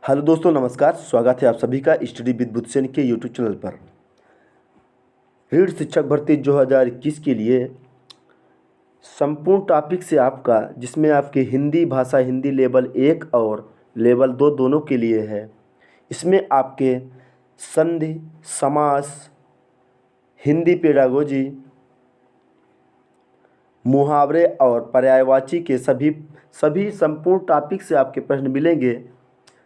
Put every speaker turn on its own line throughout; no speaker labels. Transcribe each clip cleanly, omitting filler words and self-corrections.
Hello दोस्तों, नमस्कार। स्वागत है आप सभी का स्टडी विद बुद्धसेन के यूट्यूब चैनल पर। रीट शिक्षक भर्ती 2021 के लिए संपूर्ण टॉपिक से आपका, जिसमें आपके हिंदी भाषा, हिंदी लेवल 1 और लेवल 2 दोनों के लिए है। इसमें आपके संधि, समास, हिंदी पेडागोजी, मुहावरे और पर्यायवाची के सभी संपूर्ण टॉपिक से आपके प्रश्न मिलेंगे।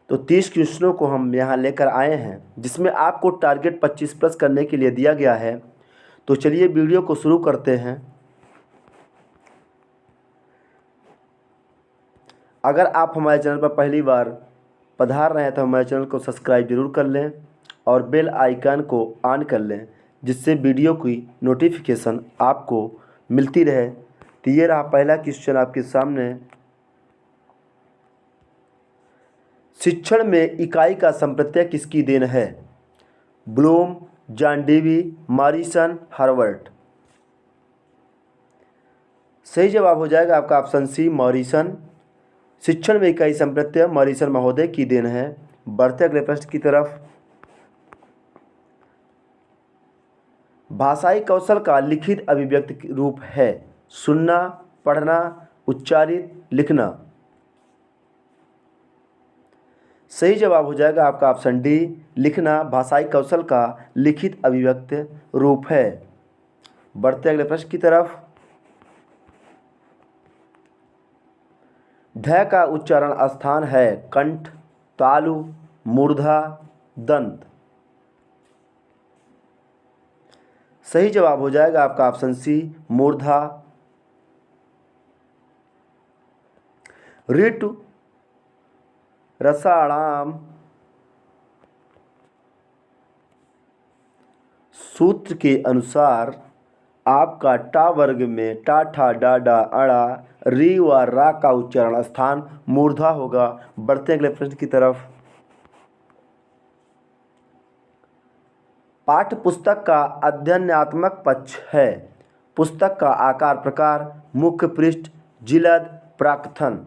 तो 30 क्वेश्चनों को हम यहाँ लेकर आए हैं, जिसमें आपको टारगेट 25 प्लस करने के लिए दिया गया है। तो चलिए वीडियो को शुरू करते हैं। अगर आप हमारे चैनल पर पहली बार पधार रहे हैं तो हमारे चैनल को सब्सक्राइब जरूर कर लें और बेल आइकन को ऑन कर लें, जिससे वीडियो की नोटिफिकेशन आपको मिलती रहे। तो ये रहा पहला क्वेश्चन आपके सामने। शिक्षण में इकाई का संप्रत्यय किसकी देन है? Bloom, John Dewey, Morrison, Harvard. सही जवाब हो जाएगा आपका ऑप्शन सी, मॉरिसन। शिक्षण में इकाई संप्रत्यय मॉरिसन महोदय की देन है। बढ़ते अगले प्रश्न की तरफ। भाषाई कौशल का लिखित अभिव्यक्ति रूप है सुनना, पढ़ना, उच्चारित, लिखना। सही जवाब हो जाएगा आपका ऑप्शन डी, लिखना भाषाई कौशल का लिखित अभिव्यक्ति रूप है। बढ़ते अगले प्रश्न की तरफ। ढ का उच्चारण स्थान है कंठ, तालु, मूर्धा, दंत। सही जवाब हो जाएगा आपका ऑप्शन सी, मूर्धा। ऋतु रसाणाम सूत्र के अनुसार आपका टा वर्ग में टा, ठा, डा, डा, अड़ा, री व रा का उच्चारण स्थान मूर्धा होगा। बढ़ते अगले प्रश्न की तरफ। पाठ्य पुस्तक का अध्ययनात्मक पक्ष है पुस्तक का आकार प्रकार, मुख्य पृष्ठ, जिलद, प्राकथन।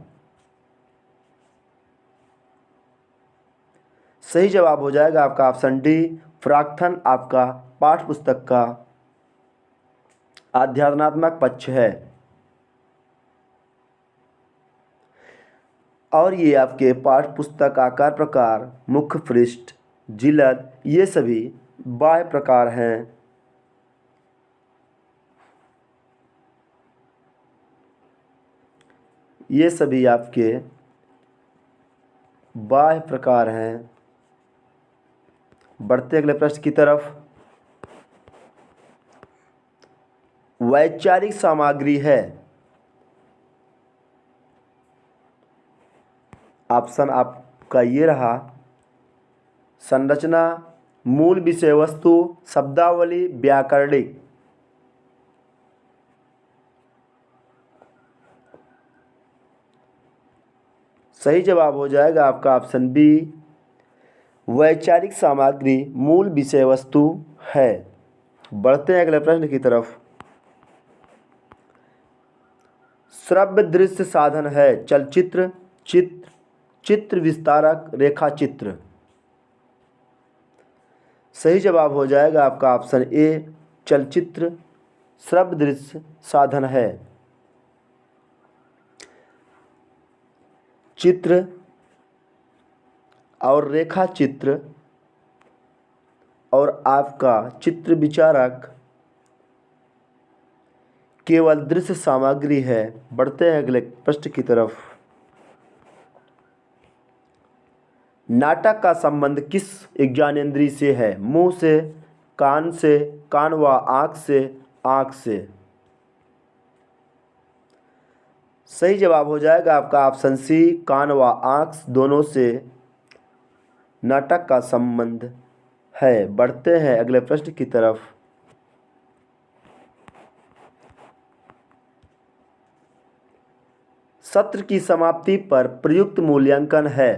सही जवाब हो जाएगा आपका ऑप्शन डी, प्राकथन आपका पाठ्य पुस्तक का अध्ययनात्मक पक्ष है। और ये आपके पाठ्य पुस्तक आकार प्रकार, मुख्य पृष्ठ, जिलद, ये सभी बाह्य प्रकार हैं। ये सभी आपके बाह्य प्रकार हैं। बढ़ते अगले प्रश्न की तरफ। वैचारिक सामग्री है। ऑप्शन आपका ये रहा संरचना, मूल विषय वस्तु, शब्दावली, व्याकरणिक। सही जवाब हो जाएगा आपका ऑप्शन बी, वैचारिक सामग्री मूल विषय वस्तु है। बढ़ते हैं अगले प्रश्न की तरफ। श्रव्य दृश्य साधन है चलचित्र, चित्र, चित्र विस्तारक, रेखा चित्र। सही जवाब हो जाएगा आपका ऑप्शन ए, चलचित्र श्रव्य दृश्य साधन है। चित्र और रेखा चित्र और आपका चित्र विचारक केवल दृश्य सामग्री है। बढ़ते हैं अगले प्रश्न की तरफ। नाटक का संबंध किस ज्ञानेंद्रिय से है? मुंह से, कान व आँख से, आँख से। सही जवाब हो जाएगा आपका ऑप्शन सी, कान व आँख दोनों से नाटक का संबंध है। बढ़ते हैं अगले प्रश्न की तरफ। सत्र की समाप्ति पर प्रयुक्त मूल्यांकन है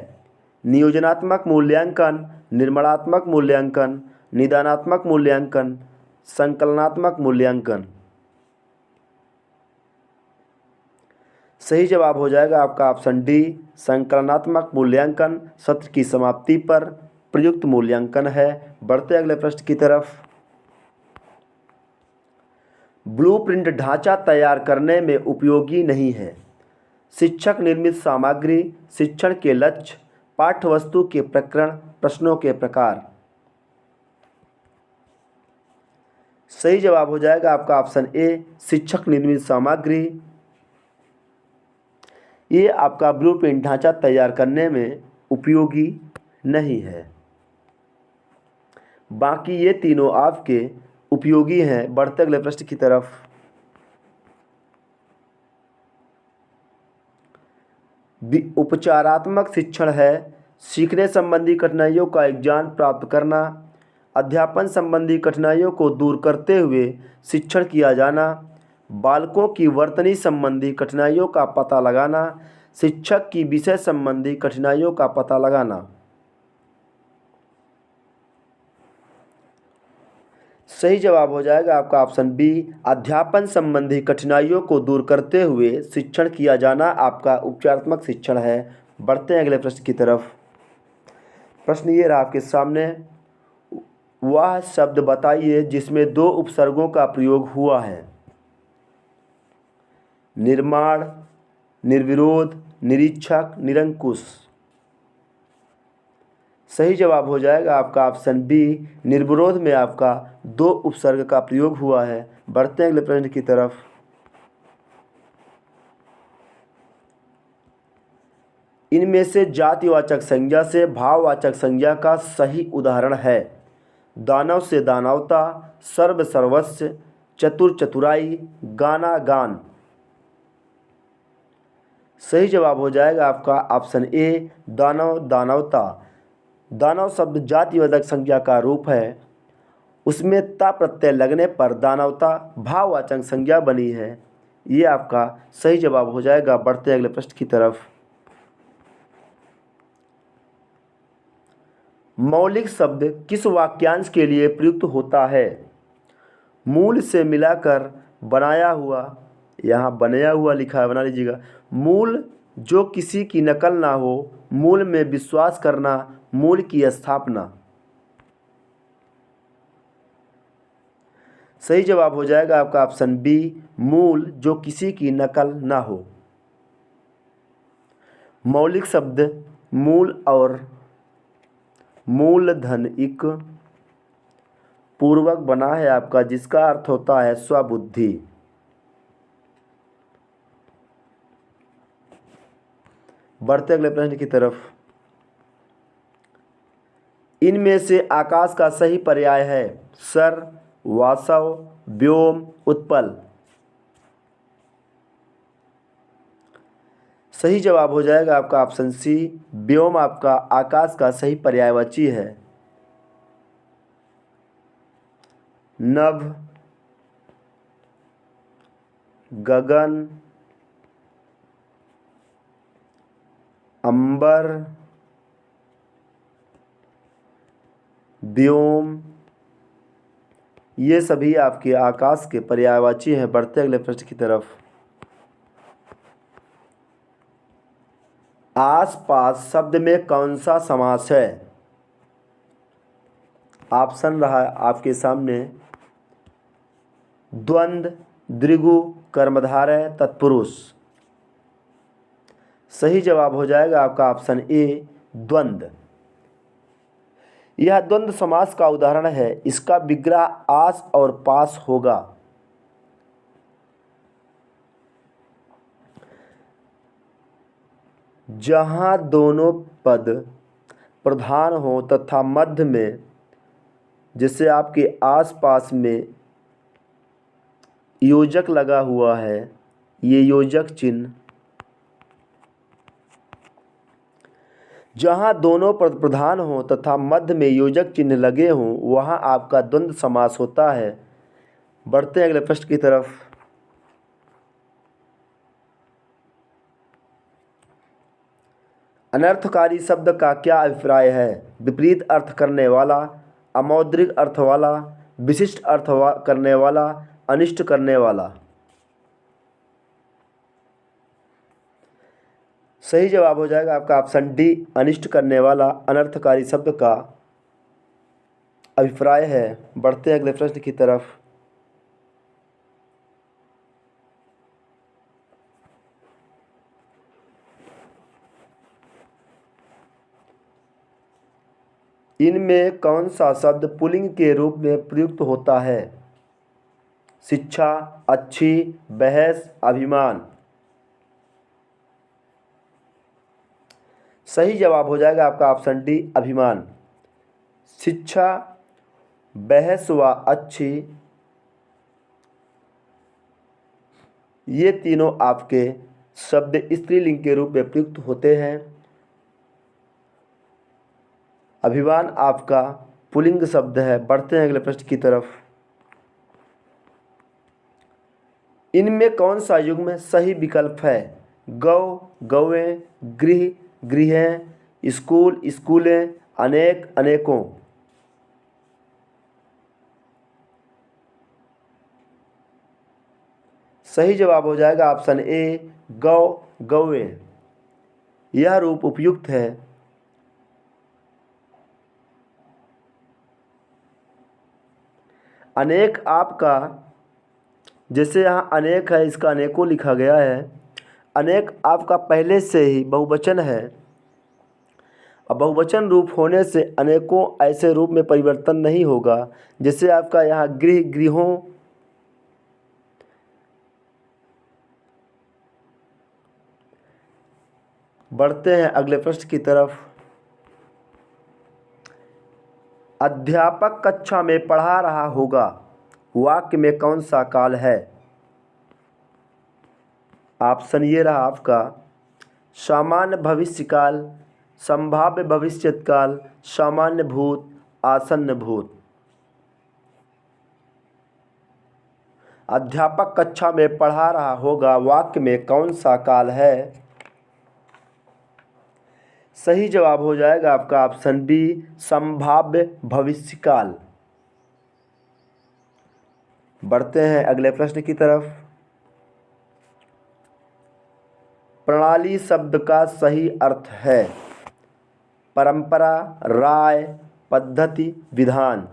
नियोजनात्मक मूल्यांकन, निर्माणात्मक मूल्यांकन, निदानात्मक मूल्यांकन, संकलनात्मक मूल्यांकन। सही जवाब हो जाएगा आपका ऑप्शन डी, संकलनात्मक मूल्यांकन सत्र की समाप्ति पर प्रयुक्त मूल्यांकन है। बढ़ते अगले प्रश्न की तरफ। ब्लूप्रिंट ढांचा तैयार करने में उपयोगी नहीं है। शिक्षक निर्मित सामग्री, शिक्षण के लक्ष्य, पाठ्यवस्तु के प्रकरण, प्रश्नों के प्रकार। सही जवाब हो जाएगा आपका ऑप्शन ए, शिक्षक निर्मित सामग्री। ये आपका ब्लूप्रिंट ढांचा तैयार करने में उपयोगी नहीं है। बाकी ये तीनों आपके उपयोगी हैं। बढ़ते अगले प्रश्न की तरफ। उपचारात्मक शिक्षण है सीखने संबंधी कठिनाइयों का एक ज्ञान प्राप्त करना, अध्यापन संबंधी कठिनाइयों को दूर करते हुए शिक्षण किया जाना, बालकों की वर्तनी संबंधी कठिनाइयों का पता लगाना, शिक्षक की विषय संबंधी कठिनाइयों का पता लगाना। सही जवाब हो जाएगा आपका ऑप्शन बी, अध्यापन संबंधी कठिनाइयों को दूर करते हुए शिक्षण किया जाना आपका उपचारात्मक शिक्षण है। बढ़ते हैं अगले प्रश्न की तरफ। प्रश्न ये रहा आपके सामने, वह शब्द बताइए जिसमें दो उपसर्गों का प्रयोग हुआ है। निर्माण, निर्विरोध, निरीक्षक, निरंकुश। सही जवाब हो जाएगा आपका ऑप्शन बी, निर्विरोध में आपका दो उपसर्ग का प्रयोग हुआ है। बढ़ते हैं अगले प्रश्न की तरफ। इनमें से जातिवाचक संज्ञा से भाववाचक संज्ञा का सही उदाहरण है। दानव से दानवता, सर्व सर्वस्व, चतुर चतुराई, गाना गान। सही जवाब हो जाएगा आपका ऑप्शन ए, दानव दानवता। दानव शब्द जातिवाचक संज्ञा का रूप है, उसमें ता प्रत्यय लगने पर दानवता भाववाचक संज्ञा बनी है। ये आपका सही जवाब हो जाएगा। बढ़ते अगले प्रश्न की तरफ। मौलिक शब्द किस वाक्यांश के लिए प्रयुक्त होता है। मूल से मिलाकर बनाया हुआ, यहाँ बनाया हुआ लिखा है, बना लीजिएगा। मूल जो किसी की नकल ना हो, मूल में विश्वास करना, मूल की स्थापना। सही जवाब हो जाएगा आपका ऑप्शन बी, मूल जो किसी की नकल ना हो। मौलिक शब्द मूल और मूलधनिक पूर्वक बना है आपका, जिसका अर्थ होता है स्वबुद्धि। बढ़ते अगले प्रश्न की तरफ। इनमें से आकाश का सही पर्याय है सर, वासव, व्योम, उत्पल। सही जवाब हो जाएगा आपका ऑप्शन सी, व्योम आपका आकाश का सही पर्यायवाची है। नभ, गगन, अंबर, व्योम, ये सभी आपके आकाश के पर्यायवाची हैं। बढ़ते अगले प्रश्न की तरफ। आसपास शब्द में कौन सा समास है। ऑप्शन रहा आपके सामने, द्वंद्व, द्विगु, कर्मधारय, तत्पुरुष। सही जवाब हो जाएगा आपका ऑप्शन ए, द्वंद्व। यह द्वंद्व समास का उदाहरण है, इसका विग्रह आस और पास होगा। जहां दोनों पद प्रधान हो तथा मध्य में, जैसे आपके आसपास में योजक लगा हुआ है, ये योजक चिन्ह, जहाँ दोनों पद प्रधान हों तथा मध्य में योजक चिन्ह लगे हों, वहाँ आपका द्वंद्व समास होता है। बढ़ते हैं अगले प्रश्न की तरफ। अनर्थकारी शब्द का क्या अभिप्राय है। विपरीत अर्थ करने वाला, अमौद्रिक अर्थ वाला, विशिष्ट अर्थ करने वाला, अनिष्ट करने वाला। सही जवाब हो जाएगा आपका ऑप्शन डी, अनिष्ट करने वाला अनर्थकारी शब्द का अभिप्राय है। बढ़ते हैं अगले प्रश्न की तरफ। इनमें कौन सा शब्द पुल्लिंग के रूप में प्रयुक्त होता है? शिक्षा, अच्छी, बहस, अभिमान। सही जवाब हो जाएगा आपका ऑप्शन डी, अभिमान। शिक्षा, बहस व अच्छी, ये तीनों आपके शब्द स्त्रीलिंग के रूप में प्रयुक्त होते हैं। अभिमान आपका पुल्लिंग शब्द है। बढ़ते हैं अगले प्रश्न की तरफ। इनमें कौन सा युग्म सही विकल्प है? गौ, गौएं, गृह, गृहें, स्कूल, स्कूलें, अनेक, अनेकों। सही जवाब हो जाएगा ऑप्शन ए, गौ, गौएं। यह रूप उपयुक्त है। अनेक आपका, जैसे यहाँ अनेक है, इसका अनेकों लिखा गया है। अनेक आपका पहले से ही बहुवचन है। अब बहुवचन रूप होने से अनेकों ऐसे रूप में परिवर्तन नहीं होगा। जैसे आपका यहाँ गृह, गृहों, बढ़ते हैं अगले प्रश्न की तरफ। अध्यापक कक्षा में पढ़ा रहा होगा, वाक्य में कौन सा काल है? ऑप्शन ये रहा आपका सामान्य भविष्यकाल, संभाव्य भविष्यकाल, सामान्य भूत, आसन्न भूत। अध्यापक कक्षा में पढ़ा रहा होगा, वाक्य में कौन सा काल है? सही जवाब हो जाएगा आपका ऑप्शन बी, संभाव्य भविष्यकाल। बढ़ते हैं अगले प्रश्न की तरफ। प्रणाली शब्द का सही अर्थ है? परंपरा, राय, पद्धति, विधान।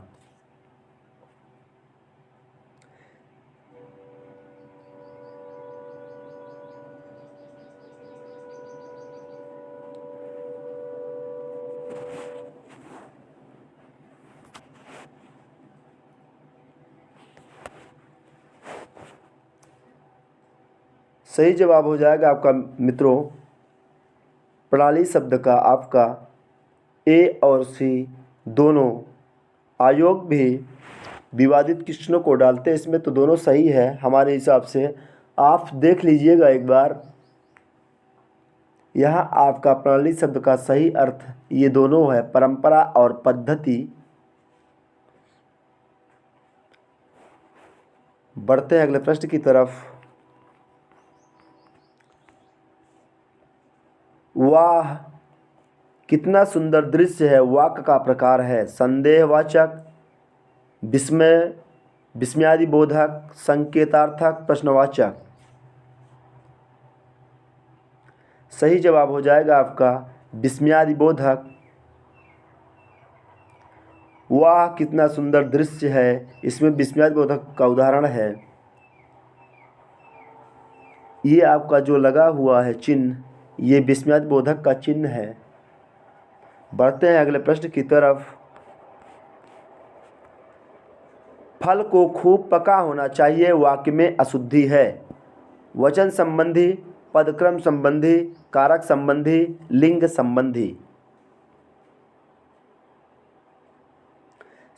सही जवाब हो जाएगा आपका मित्रों, प्रणाली शब्द का आपका ए और सी दोनों। आयोग भी विवादित क्वेश्चनों को डालते हैं इसमें, तो दोनों सही है हमारे हिसाब से। आप देख लीजिएगा एक बार, यहाँ आपका प्रणाली शब्द का सही अर्थ ये दोनों है, परंपरा और पद्धति। बढ़ते हैं अगले प्रश्न की तरफ। वाह कितना सुंदर दृश्य है, वाक्य का प्रकार है? संदेहवाचक, विस्मय, विस्मयादिबोधक, संकेतार्थक, प्रश्नवाचक। सही जवाब हो जाएगा आपका विस्मयादिबोधक। वाह कितना सुंदर दृश्य है, इसमें विस्मयादिबोधक का उदाहरण है। ये आपका जो लगा हुआ है चिन्ह, ये विस्मयादिबोधक का चिन्ह है। बढ़ते हैं अगले प्रश्न की तरफ। फल को खूब पका होना चाहिए, वाक्य में अशुद्धि है? वचन संबंधी, पदक्रम संबंधी, कारक संबंधी, लिंग संबंधी।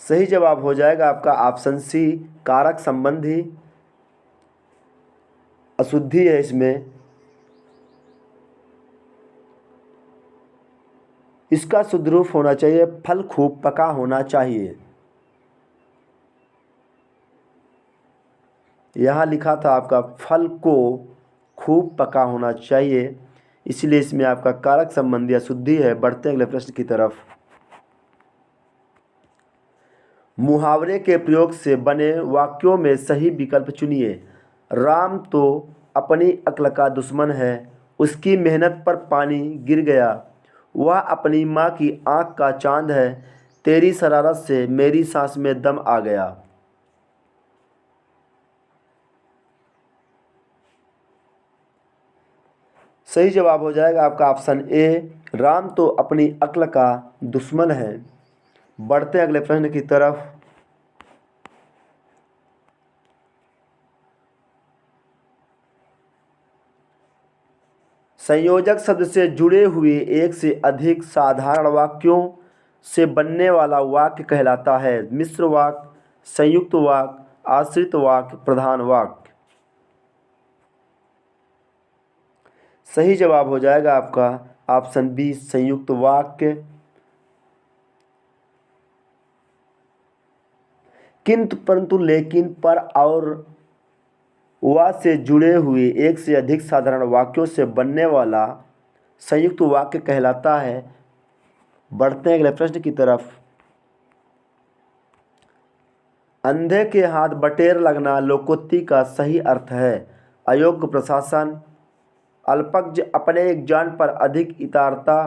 सही जवाब हो जाएगा आपका ऑप्शन सी, कारक संबंधी। अशुद्धि है इसमें। इसका शुद्ध रूप होना चाहिए फल खूब पका होना चाहिए। यहाँ लिखा था आपका फल को खूब पका होना चाहिए, इसलिए इसमें आपका कारक संबंधी अशुद्धि है। बढ़ते अगले प्रश्न की तरफ। मुहावरे के प्रयोग से बने वाक्यों में सही विकल्प चुनिए। राम तो अपनी अक्ल का दुश्मन है, उसकी मेहनत पर पानी गिर गया। वह अपनी माँ की आँख का चाँद है। तेरी शरारत से मेरी सांस में दम आ गया। सही जवाब हो जाएगा आपका ऑप्शन ए, राम तो अपनी अक्ल का दुश्मन है। बढ़ते अगले प्रश्न की तरफ। संयोजक शब्द से जुड़े हुए एक से अधिक साधारण वाक्यों से बनने वाला वाक्य कहलाता है मिश्र वाक्य, संयुक्त वाक्य, आश्रित वाक्य, प्रधान वाक्य। सही जवाब हो जाएगा आपका ऑप्शन बी, संयुक्त वाक्य। किंतु परंतु लेकिन पर और वा से जुड़े हुए एक से अधिक साधारण वाक्यों से बनने वाला संयुक्त वाक्य कहलाता है। बढ़ते हैं अगले प्रश्न की तरफ। अंधे के हाथ बटेर लगना लोकोक्ति का सही अर्थ है। अयोग्य प्रशासन, अल्पज्ञ अपने ज्ञान पर अधिक इतारता,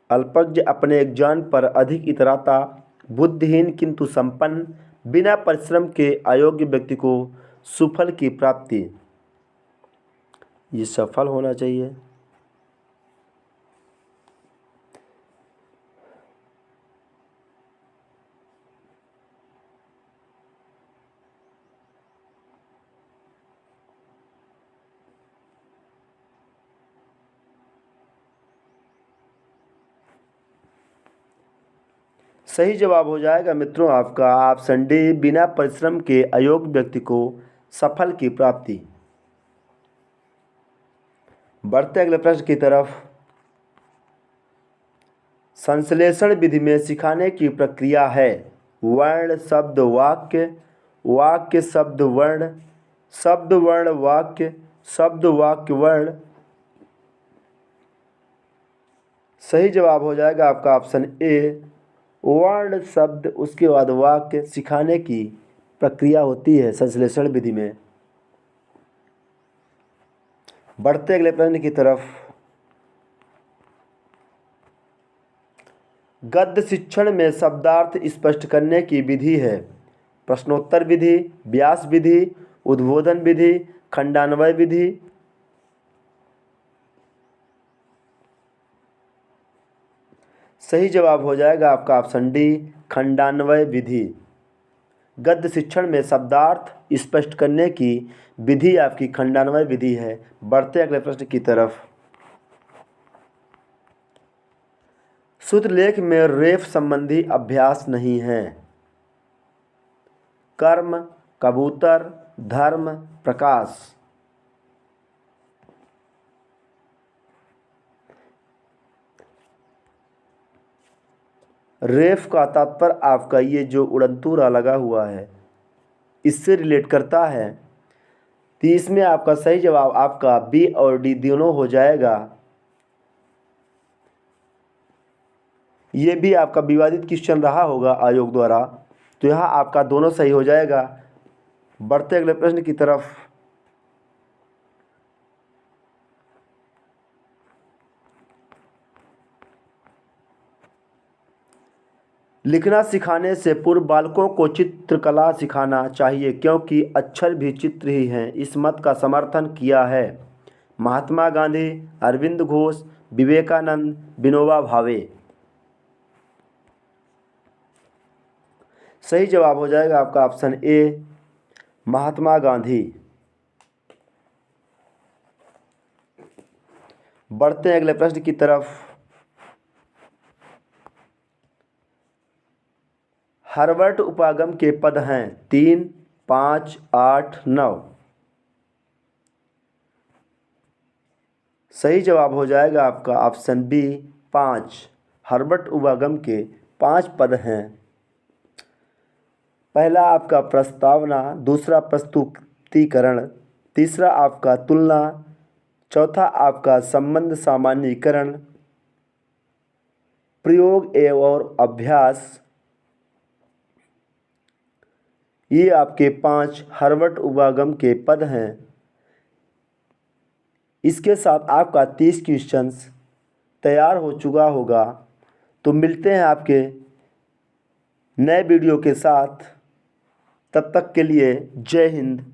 अल्पज्ञ अपने ज्ञान पर अधिक इतराता, बुद्धिहीन किंतु संपन्न, बिना परिश्रम के अयोग्य व्यक्ति को सुफल की प्राप्ति। ये सफल होना चाहिए। सही जवाब हो जाएगा मित्रों आपका ऑप्शन डी, बिना परिश्रम के अयोग्य व्यक्ति को सफल की प्राप्ति। बढ़ते अगले प्रश्न की तरफ। संश्लेषण विधि में सिखाने की प्रक्रिया है वर्ण शब्द वाक्य, वाक्य शब्द वर्ण, शब्द वर्ण वाक्य, शब्द वाक्य वर्ण। सही जवाब हो जाएगा आपका ऑप्शन ए, वर्ण शब्द उसके बाद वाक्य सिखाने की प्रक्रिया होती है संश्लेषण विधि में। बढ़ते अगले प्रश्न की तरफ। गद्य शिक्षण में शब्दार्थ स्पष्ट करने की विधि है प्रश्नोत्तर विधि, व्यास विधि, उद्बोधन विधि, खंडान्वय विधि। सही जवाब हो जाएगा आपका ऑप्शन डी, खंडान्वय विधि। गद्य शिक्षण में शब्दार्थ स्पष्ट करने की विधि आपकी खंडान्वय विधि है। बढ़ते अगले प्रश्न की तरफ। सूत्र लेख में रेफ संबंधी अभ्यास नहीं है। कर्म, कबूतर, धर्म, प्रकाश। रेफ का तात्पर्य आपका ये जो उड़नतूरा लगा हुआ है इससे रिलेट करता है। तो इसमें आपका सही जवाब आपका बी और डी दोनों हो जाएगा। ये भी आपका विवादित क्वेश्चन रहा होगा आयोग द्वारा, तो यहाँ आपका दोनों सही हो जाएगा। बढ़ते अगले प्रश्न की तरफ। लिखना सिखाने से पूर्व बालकों को चित्रकला सिखाना चाहिए क्योंकि अक्षर भी चित्र ही हैं। इस मत का समर्थन किया है महात्मा गांधी, अरविंद घोष, विवेकानंद, विनोबा भावे। सही जवाब हो जाएगा आपका ऑप्शन ए, महात्मा गांधी। बढ़ते हैं अगले प्रश्न की तरफ। हार्वर्ड उपागम के पद हैं 3, 5, 8, 9। सही जवाब हो जाएगा आपका ऑप्शन बी, 5। हार्वर्ड उपागम के 5 पद हैं। पहला आपका प्रस्तावना, दूसरा प्रस्तुतिकरण, तीसरा आपका तुलना, चौथा आपका संबंध सामान्यीकरण, प्रयोग एवं अभ्यास, ये आपके 5 हार्वर्ड उपागम के पद हैं। इसके साथ आपका 30 क्वेश्चंस तैयार हो चुका होगा। तो मिलते हैं आपके नए वीडियो के साथ। तब तक के लिए जय हिंद,